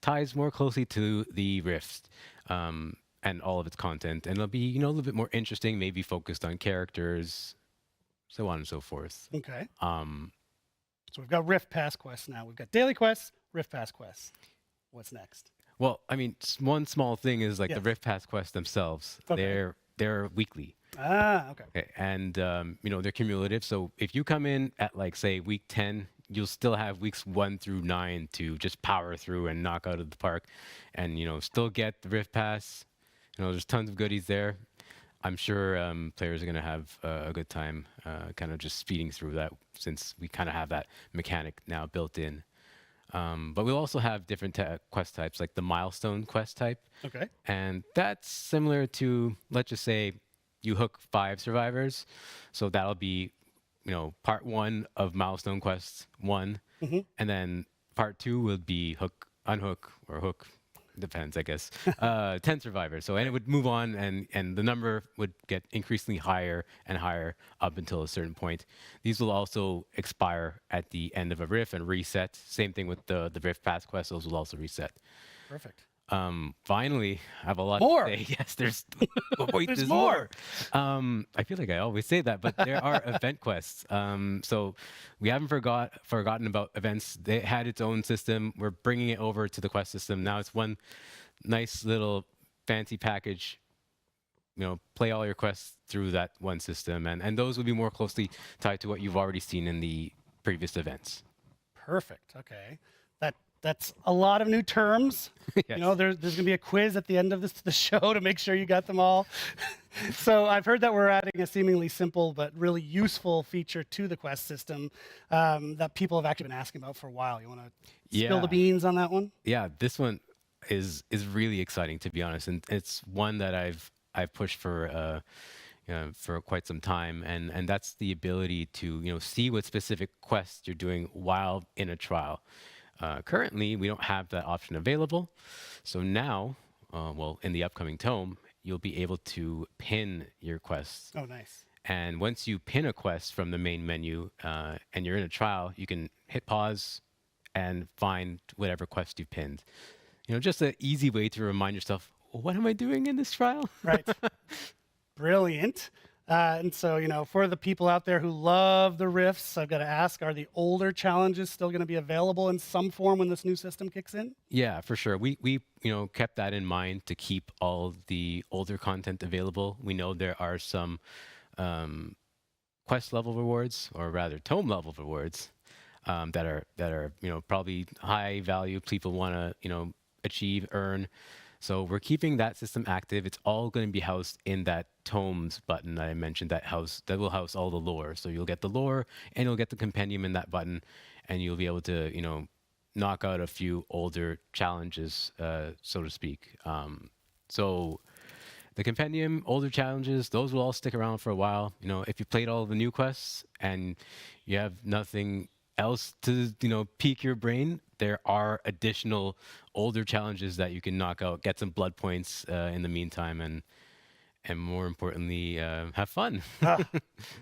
ties more closely to the Rift and all of its content. And it'll be, a little bit more interesting, maybe focused on characters, so on and so forth. Okay. So we've got Rift Pass quests now. We've got daily quests, Rift Pass quests. What's next? Well, I mean, one small thing is like Yes. the Rift Pass quests themselves. Okay. They're weekly. Okay. Okay, and they're cumulative. So if you come in at like say week 10, you'll still have weeks 1 through 9 to just power through and knock out of the park, and still get the Rift Pass. There's tons of goodies there. I'm sure players are going to have a good time, kind of just speeding through that, since we kind of have that mechanic now built in. But we'll also have different quest types, like the milestone quest type. Okay. And that's similar to, let's just say, you hook 5 survivors. So that'll be, part 1 of milestone quest 1. Mm-hmm. And then part 2 will be unhook, or hook, depends, I guess, 10 survivors. So, and it would move on, and the number would get increasingly higher and higher up until a certain point. These will also expire at the end of a rift and reset. Same thing with the Rift Pass quests, those will also reset. Perfect. Finally, I have a lot More. to say. Yes, there's wait, There's there's more. I feel like I always say that, but there are event quests. So we haven't forgotten about events. They had its own system. We're bringing it over to the quest system. Now it's one nice little fancy package. Play all your quests through that one system, and those would be more closely tied to what you've already seen in the previous events. Perfect. Okay. That's a lot of new terms. Yes. There's going to be a quiz at the end of the show to make sure you got them all. So I've heard that we're adding a seemingly simple but really useful feature to the quest system that people have actually been asking about for a while. You want to spill the beans on that one? Yeah, this one is really exciting, to be honest, and it's one that I've pushed for quite some time, and that's the ability to see what specific quests you're doing while in a trial. Currently, we don't have that option available. So now, in the upcoming tome, you'll be able to pin your quests. Oh, nice. And once you pin a quest from the main menu and you're in a trial, you can hit pause and find whatever quest you've pinned. Just an easy way to remind yourself, what am I doing in this trial? Right. Brilliant. And so, for the people out there who love the rifts, I've got to ask, are the older challenges still going to be available in some form when this new system kicks in? Yeah, for sure. We kept that in mind to keep all the older content available. We know there are some quest level rewards, or rather tome level rewards, that are probably high value, people want to achieve, earn. So we're keeping that system active. It's all going to be housed in that tomes button that I mentioned, that will house all the lore. So you'll get the lore and you'll get the compendium in that button, and you'll be able to knock out a few older challenges, so to speak. So the compendium, older challenges, those will all stick around for a while. If you played all the new quests and you have nothing else to pique your brain, there are additional older challenges that you can knock out, get some blood points in the meantime, and more importantly, have fun.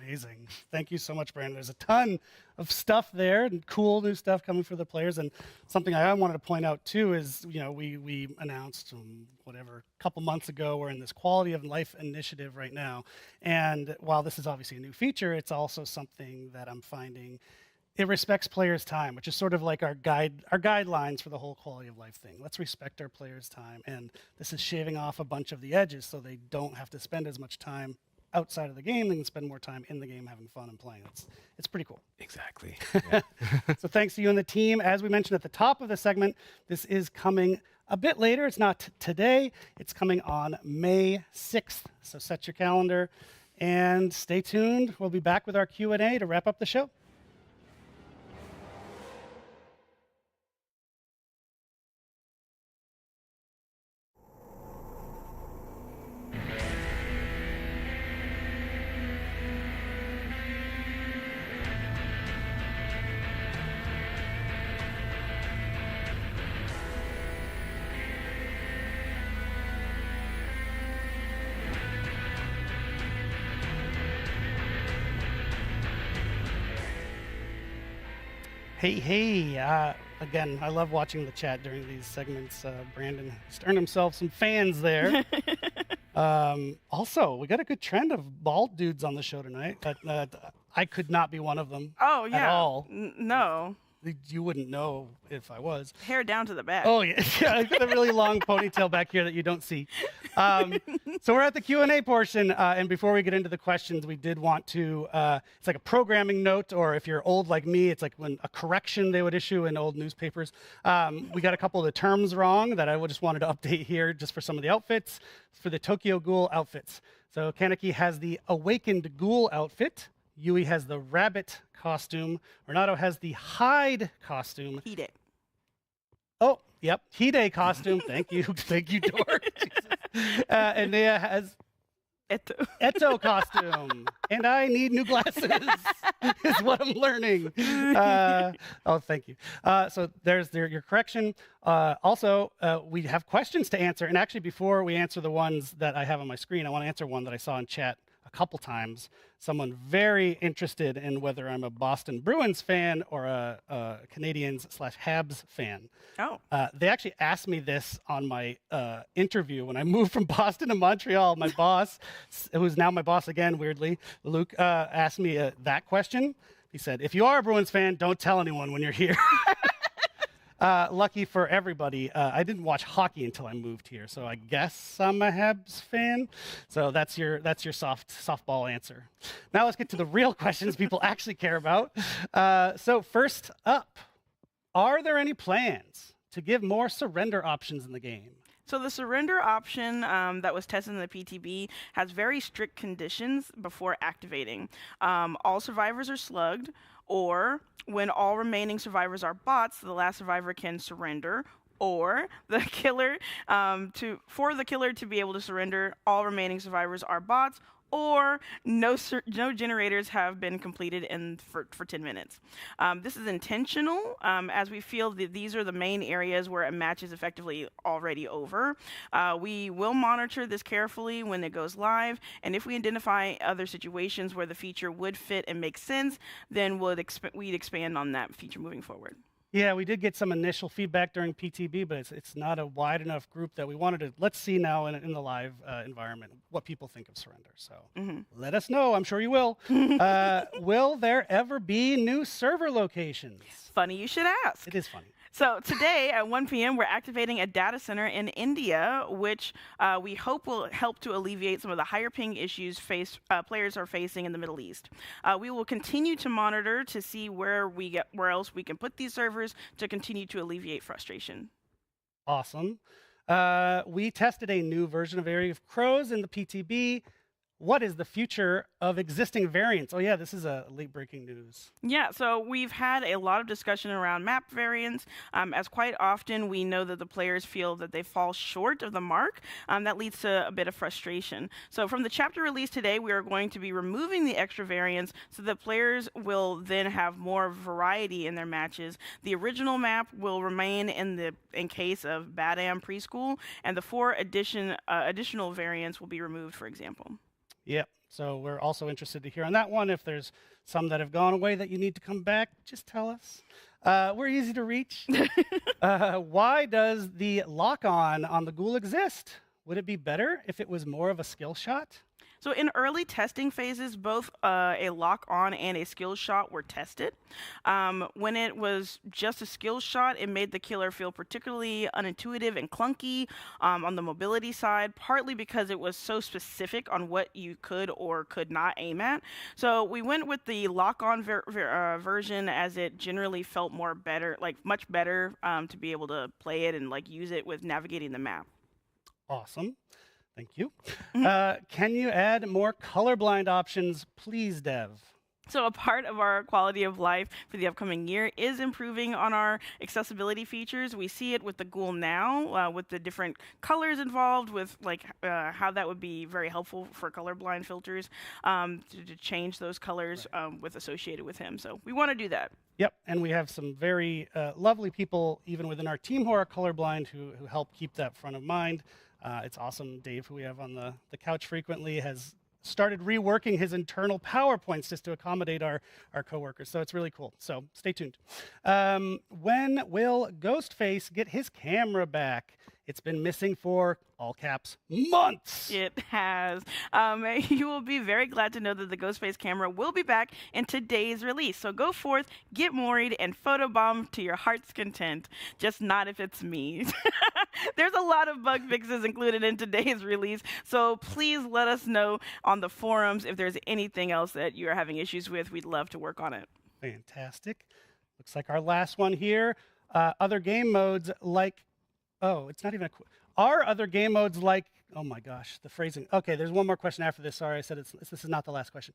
Amazing. Thank you so much, Brandon. There's a ton of stuff there, and cool new stuff coming for the players. And something I wanted to point out too is, we announced a couple months ago, we're in this quality of life initiative right now. And while this is obviously a new feature, it's also something that I'm finding it respects players' time, which is sort of like our guidelines for the whole quality of life thing. Let's respect our players' time, and this is shaving off a bunch of the edges so they don't have to spend as much time outside of the game. They can spend more time in the game having fun and playing. It's pretty cool. Exactly. Yeah. So thanks to you and the team. As we mentioned at the top of the segment, this is coming a bit later. It's not today. It's coming on May 6th. So set your calendar and stay tuned. We'll be back with our Q&A to wrap up the show. Hey, again, I love watching the chat during these segments. Brandon has earned himself some fans there. Also, we got a good trend of bald dudes on the show tonight. I could not be one of them. Oh, yeah. At all. No. you wouldn't know if I was. Hair down to the back. Oh yeah, yeah. I've got a really long ponytail back here that you don't see. So we're at the Q&A portion, and before we get into the questions, we did want to. It's like a programming note, or if you're old like me, it's like when a correction they would issue in old newspapers. We got a couple of the terms wrong that I just wanted to update here, just for some of the outfits for the Tokyo Ghoul outfits. So Kaneki has the Awakened Ghoul outfit. Yui has the rabbit costume. Renato has the hide costume. Eat it. Oh, yep. Hide costume. Thank you. Thank you, Dor. And Nea has Eto costume. And I need new glasses, is what I'm learning. Oh, thank you. So there's your correction. Also, we have questions to answer. And actually, before we answer the ones that I have on my screen, I want to answer one that I saw in chat a couple times. Someone very interested in whether I'm a Boston Bruins fan or a Canadiens/Habs fan. Oh. They actually asked me this on my interview when I moved from Boston to Montreal. My boss, who's now my boss again, weirdly, Luke, asked me that question. He said, if you are a Bruins fan, don't tell anyone when you're here. Lucky for everybody, I didn't watch hockey until I moved here, so I guess I'm a Habs fan. So that's your softball answer. Now let's get to the real questions people actually care about. So first up, are there any plans to give more surrender options in the game? So the surrender option that was tested in the PTB has very strict conditions before activating. All survivors are slugged, or when all remaining survivors are bots, the last survivor can surrender, or the killer for the killer to be able to surrender, all remaining survivors are bots, or no generators have been completed for 10 minutes. This is intentional, as we feel that these are the main areas where a match is effectively already over. We will monitor this carefully when it goes live, and if we identify other situations where the feature would fit and make sense, then we'd expand on that feature moving forward. Yeah, we did get some initial feedback during PTB, but it's not a wide enough group that we wanted to. Let's see now in the live environment what people think of surrender. So let us know. I'm sure you will. Will there ever be new server locations? Funny you should ask. It is funny. So today at 1 p.m., we're activating a data center in India, which we hope will help to alleviate some of the higher ping issues players are facing in the Middle East. We will continue to monitor to see where else we can put these servers to continue to alleviate frustration. Awesome. We tested a new version of Area of Crows in the PTB. What is the future of existing variants? Oh yeah, this is a late breaking news. Yeah, so we've had a lot of discussion around map variants, as quite often we know that the players feel that they fall short of the mark. That leads to a bit of frustration. So from the chapter release today, we are going to be removing the extra variants so that players will then have more variety in their matches. The original map will remain in case of Badam Preschool, and the 4 additional variants will be removed, for example. Yep. So we're also interested to hear on that one. If there's some that have gone away that you need to come back, just tell us. We're easy to reach. Why does the lock-on the ghoul exist? Would it be better if it was more of a skill shot? So in early testing phases, both a lock-on and a skill shot were tested. When it was just a skill shot, it made the killer feel particularly unintuitive and clunky on the mobility side, partly because it was so specific on what you could or could not aim at. So we went with the lock-on version, as it generally felt much better to be able to play it and use it with navigating the map. Awesome. Thank you. Can you add more colorblind options, please, Dev? So a part of our quality of life for the upcoming year is improving on our accessibility features. We see it with the Ghoul now, with the different colors involved, with how that would be very helpful for colorblind filters to change those colors associated with him. So we want to do that. Yep, and we have some very lovely people, even within our team, who are colorblind, who help keep that front of mind. It's awesome. Dave, who we have on the couch frequently, has started reworking his internal PowerPoints just to accommodate our coworkers. So it's really cool. So stay tuned. When will Ghostface get his camera back? It's been missing for, all caps, months. It has. You will be very glad to know that the Ghostface camera will be back in today's release. So go forth, get worried, and photobomb to your heart's content. Just not if it's me. There's a lot of bug fixes included in today's release, so please let us know on the forums if there's anything else that you're having issues with. We'd love to work on it. Fantastic. Looks like our last one here. Other game modes like, oh, it's not even are other game modes like, oh my gosh, the phrasing. Okay, there's one more question after this. Sorry, I said this is not the last question.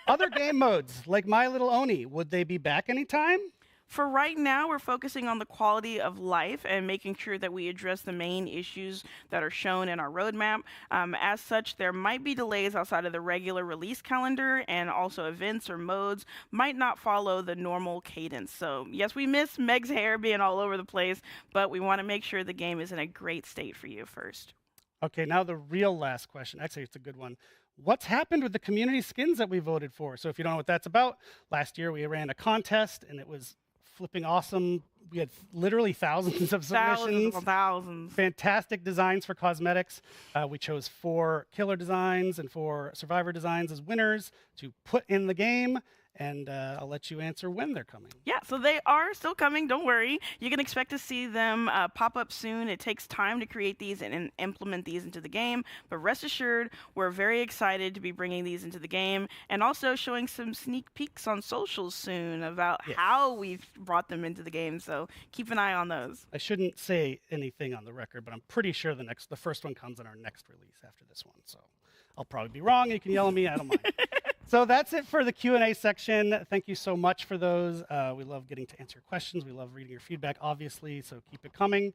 Other game modes like My Little Oni, would they be back anytime? For right now, we're focusing on the quality of life and making sure that we address the main issues that are shown in our roadmap. As such, there might be delays outside of the regular release calendar, and also events or modes might not follow the normal cadence. So yes, we miss Meg's hair being all over the place, but we want to make sure the game is in a great state for you first. Okay, now the real last question. Actually, it's a good one. What's happened with the community skins that we voted for? So if you don't know what that's about, last year we ran a contest, and it was flipping awesome. We had literally thousands of submissions. Thousands. Fantastic designs for cosmetics. We chose 4 killer designs and 4 survivor designs as winners to put in the game. And I'll let you answer when they're coming. Yeah, so they are still coming. Don't worry. You can expect to see them pop up soon. It takes time to create these and implement these into the game. But rest assured, we're very excited to be bringing these into the game and also showing some sneak peeks on socials soon about how we've brought them into the game. So keep an eye on those. I shouldn't say anything on the record, but I'm pretty sure the first one comes in our next release after this one. So I'll probably be wrong. You can yell at me. I don't mind. So that's it for the Q&A section. Thank you so much for those. We love getting to answer questions. We love reading your feedback, obviously, so keep it coming.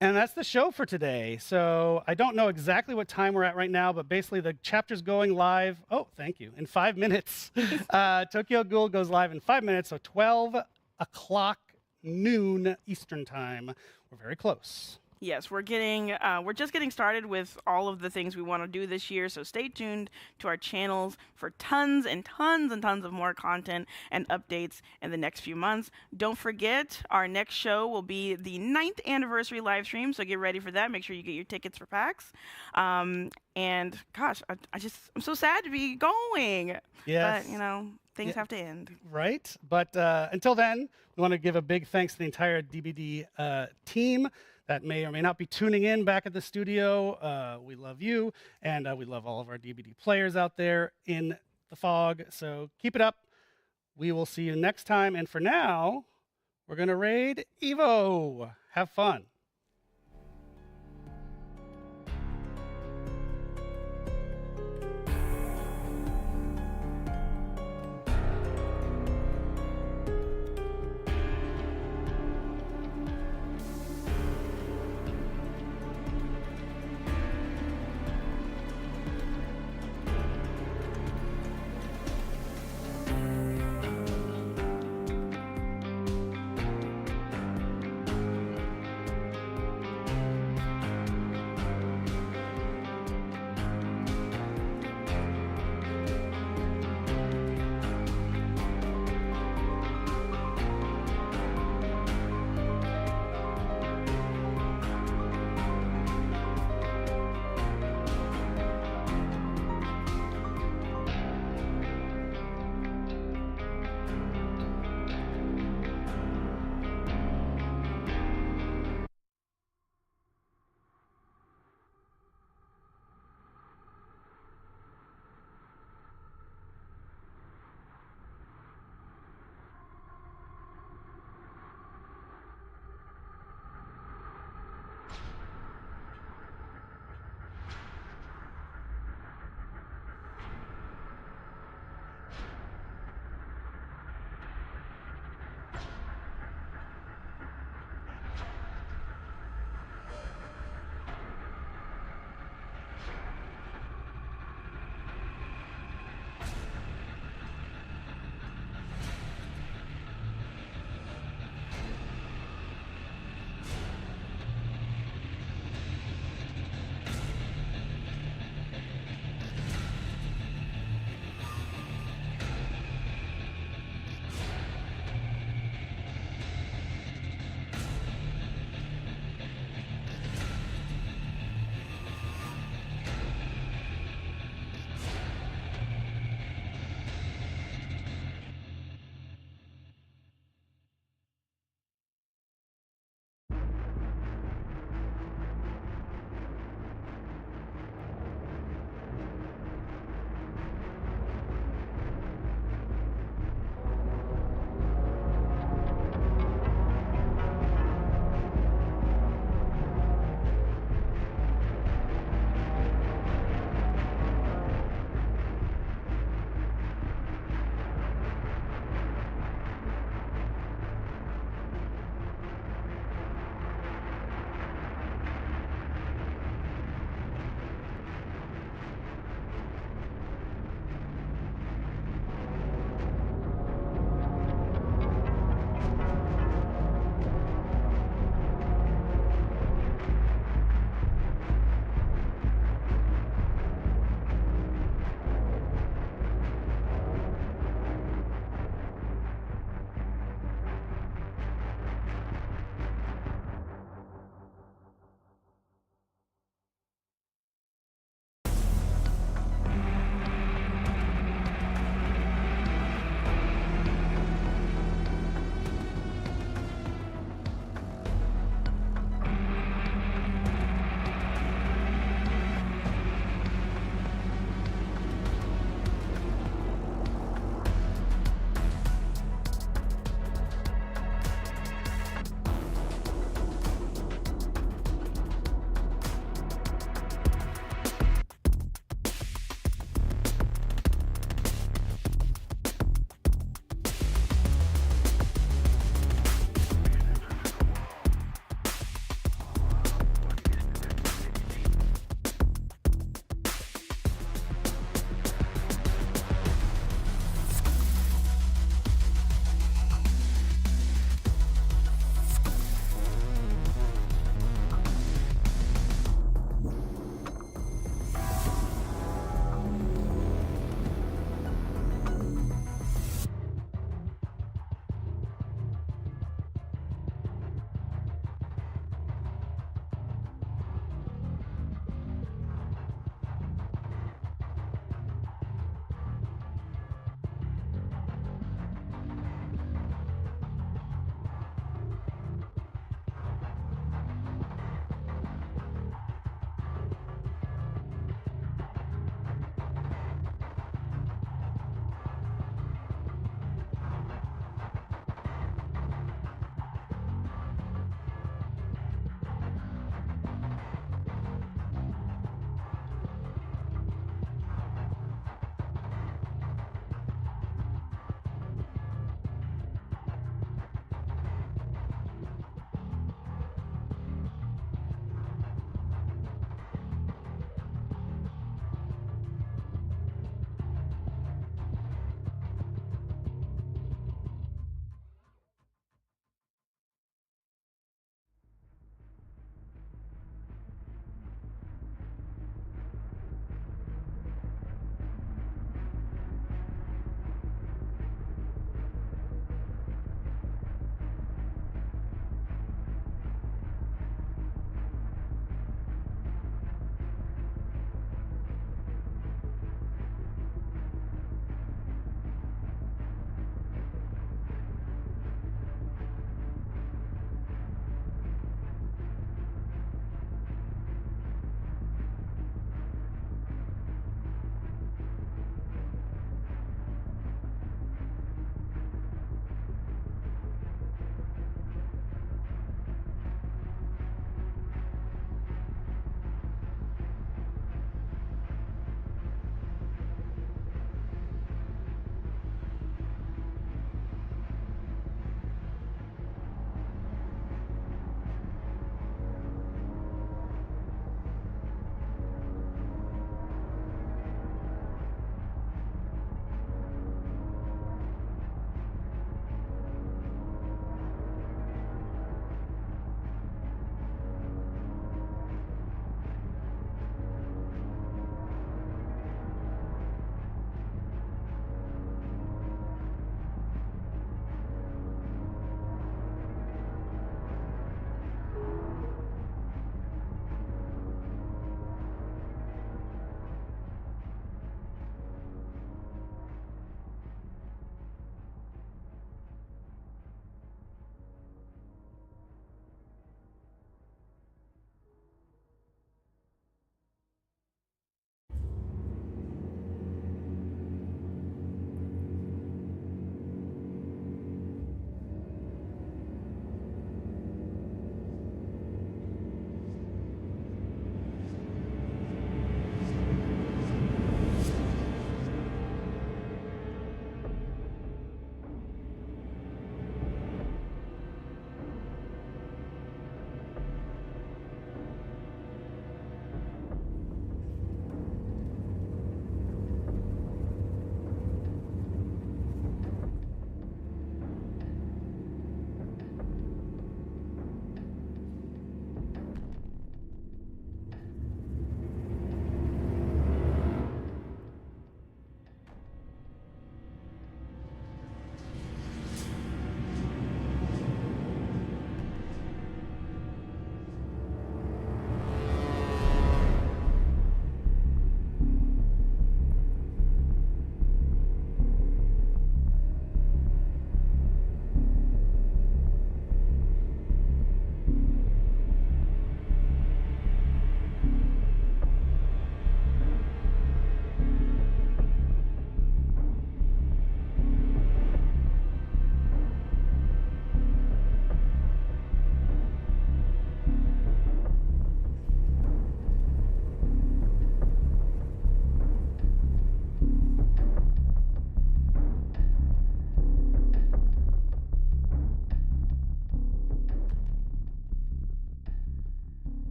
And that's the show for today. So I don't know exactly what time we're at right now, but basically the chapter's going live. Oh, thank you. In 5 minutes. Tokyo Ghoul goes live in 5 minutes, so 12 o'clock noon Eastern time. We're very close. Yes, we're just getting started with all of the things we want to do this year, so stay tuned to our channels for tons and tons and tons of more content and updates in the next few months. Don't forget, our next show will be the 9th anniversary live stream, so get ready for that. Make sure you get your tickets for PAX. And gosh, I'm so sad to be going. Yes. But, things have to end. Right. But until then, we want to give a big thanks to the entire DBD team that may or may not be tuning in back at the studio. We love you, and we love all of our DBD players out there in the fog. So keep it up. We will see you next time. And for now, we're going to raid Evo. Have fun.